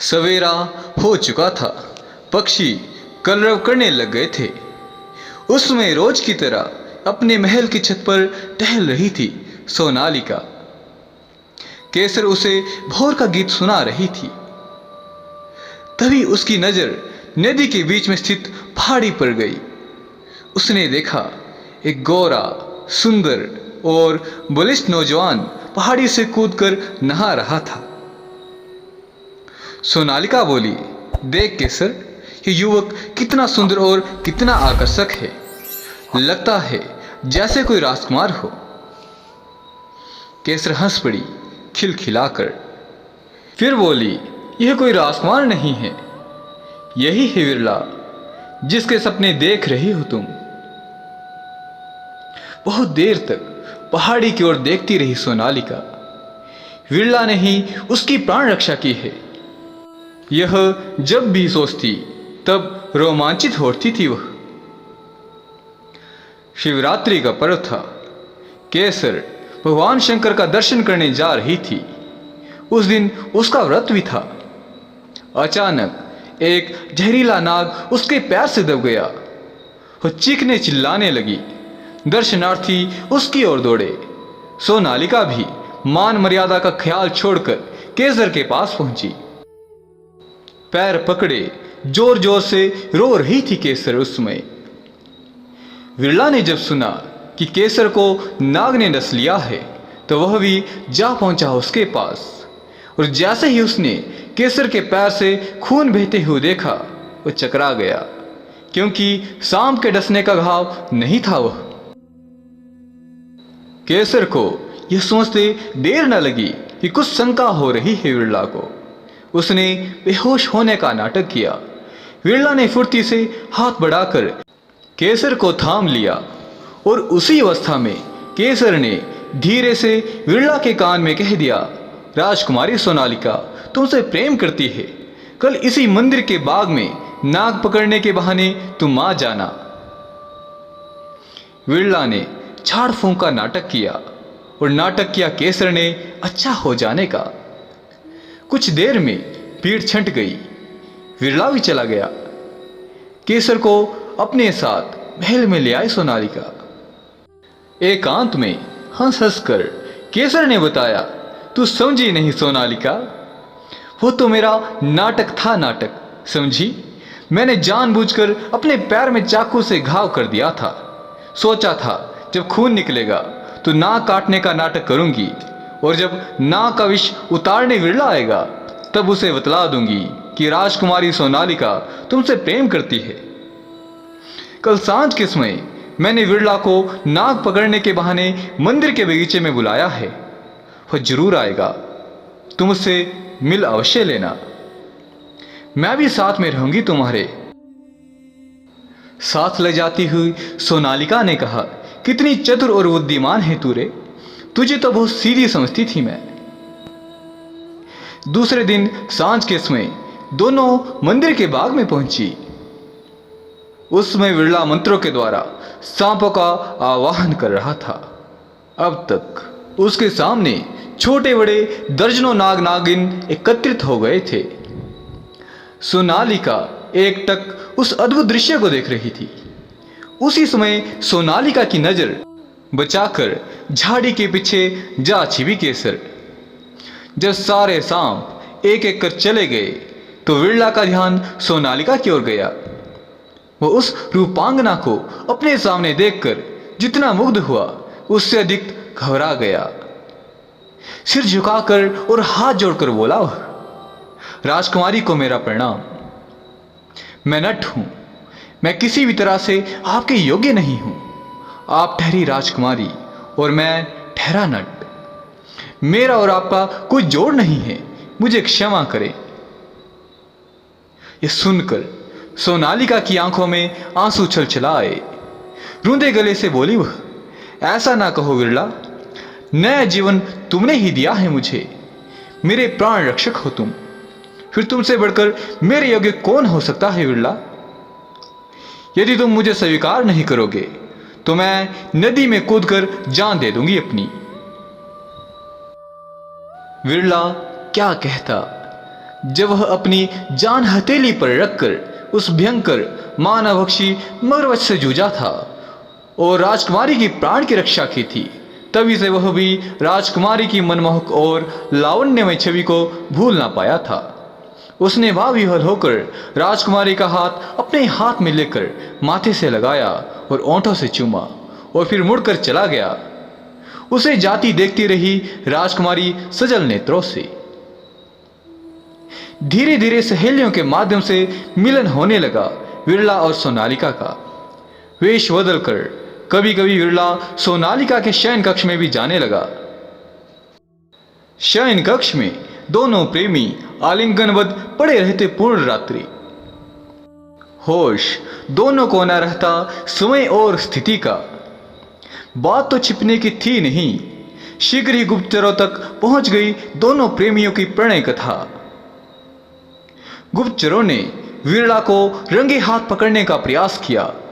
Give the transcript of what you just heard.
सवेरा हो चुका था। पक्षी कलरव करने लग गए थे। उसमें रोज की तरह अपने महल की छत पर टहल रही थी सोनालिका। केसर उसे भोर का गीत सुना रही थी। तभी उसकी नजर नदी के बीच में स्थित पहाड़ी पर गई। उसने देखा एक गोरा, सुंदर और बलिष्ठ नौजवान पहाड़ी से कूदकर नहा रहा था। सोनालिका बोली, देख केसर, ये युवक कितना सुंदर और कितना आकर्षक है। लगता है जैसे कोई राजकुमार हो। केसर हंस पड़ी खिलखिलाकर। फिर बोली, यह कोई राजकुमार नहीं है, यही है विरला, जिसके सपने देख रही हो तुम। बहुत देर तक पहाड़ी की ओर देखती रही सोनालिका। विरला ने ही उसकी प्राण रक्षा की है। यह जब भी सोचती तब रोमांचित होती थी वह। शिवरात्रि का पर्व था। केसर भगवान शंकर का दर्शन करने जा रही थी। उस दिन उसका व्रत भी था। अचानक एक जहरीला नाग उसके पैर से दब गया। वह चीखने चिल्लाने लगी। दर्शनार्थी उसकी ओर दौड़े। सोनालिका भी मान मर्यादा का ख्याल छोड़कर केसर के पास पहुंची। पैर पकड़े जोर जोर से रो रही थी केसर उस समय। विरला ने जब सुना कि केसर को नाग ने डस लिया है तो वह भी जा पहुंचा उसके पास। और जैसे ही उसने केसर के पैर से खून बहते हुए देखा, वह चकरा गया, क्योंकि सांप के डसने का घाव नहीं था वह। केसर को यह सोचते देर न लगी कि कुछ शंका हो रही है विरला को। उसने बेहोश होने का नाटक किया। विरला ने फुर्ती से हाथ बढ़ाकर केसर को थाम लिया और उसी अवस्था में केसर ने धीरे से विरला के कान में कह दिया, राजकुमारी सोनालिका तुमसे प्रेम करती है। कल इसी मंदिर के बाग में नाग पकड़ने के बहाने तुम आ जाना। विरला ने झाड़ फूंक का नाटक किया और नाटक किया केसर ने अच्छा हो जाने का। कुछ देर में भीड़ छंट गई। विरला भी चला गया। केसर को अपने साथ महल में ले आई सोनालिका। एकांत में हंस हंस कर केसर ने बताया, तू समझी नहीं सोनालिका, वो तो मेरा नाटक था, नाटक समझी। मैंने जानबूझकर अपने पैर में चाकू से घाव कर दिया था। सोचा था जब खून निकलेगा तो नाक काटने का नाटक करूंगी, और जब नाक का विष उतारने विरला आएगा तब उसे बतला दूंगी कि राजकुमारी सोनालिका तुमसे प्रेम करती है। कल सांझ के समय मैंने विरला को नाग पकड़ने के बहाने मंदिर के बगीचे में बुलाया है। वह जरूर आएगा, तुम उससे मिल अवश्य लेना। मैं भी साथ में रहूंगी तुम्हारे। साथ ले जाती हुई सोनालिका ने कहा, कितनी चतुर और बुद्धिमान है तू रे, तुझे तो बहुत सीधी समझती थी मैं। दूसरे दिन सांझ के समय दोनों मंदिर के बाग में पहुंची। उसमें विरला मंत्रों के द्वारा सांपों का आवाहन कर रहा था। अब तक उसके सामने छोटे बड़े दर्जनों नाग नागिन एकत्रित हो गए थे। सोनालिका एकटक उस अद्भुत दृश्य को देख रही थी। उसी समय सोनालिका की नजर बचाकर झाड़ी के पीछे जा छिपी केसर। जब सारे सांप एक एक कर चले गए तो विरला का ध्यान सोनालिका की ओर गया। वो उस रूपांगना को अपने सामने देखकर जितना मुग्ध हुआ उससे अधिक घबरा गया। सिर झुकाकर और हाथ जोड़कर बोला, राजकुमारी को मेरा प्रणाम। मैं नट हूं, मैं किसी भी तरह से आपके योग्य नहीं हूं। आप ठहरी राजकुमारी और मैं ठहरा नट। मेरा और आपका कोई जोड़ नहीं है, मुझे क्षमा करें। यह सुनकर सोनालिका की आंखों में आंसू छलछलाए। रूंधे गले से बोली वह, ऐसा ना कहो विरला, नया जीवन तुमने ही दिया है मुझे। मेरे प्राण रक्षक हो तुम, फिर तुमसे बढ़कर मेरे योग्य कौन हो सकता है विरला। यदि तुम मुझे स्वीकार नहीं करोगे तो मैं नदी में कूदकर जान दे दूंगी अपनी। विरला क्या कहता, जब वह अपनी जान हथेली पर रखकर उस भयंकर मानवभक्षी मगरमच्छ से जूझा था और राजकुमारी की प्राण की रक्षा की थी, तभी से वह भी राजकुमारी की मनमोहक और लावण्यमय छवि को भूल ना पाया था। उसने भावविह्वल होकर राजकुमारी का हाथ अपने हाथ में लेकर माथे से लगाया और ओंठों से चूमा और फिर मुड़कर चला गया। उसे जाती देखती रही राजकुमारी सजल नेत्रों से। धीरे धीरे सहेलियों के माध्यम से मिलन होने लगा विरला और सोनालिका का। वेश बदलकर कभी कभी विरला सोनालिका के शयन कक्ष में भी जाने लगा। शयन कक्ष में दोनों प्रेमी आलिंगनबद्ध पड़े रहते पूर्ण रात्रि। होश दोनों को न रहता समय और स्थिति का। बात तो छिपने की थी नहीं, शीघ्र ही गुप्तचरों तक पहुंच गई दोनों प्रेमियों की प्रणय कथा। गुप्तचरों ने विरला को रंगे हाथ पकड़ने का प्रयास किया,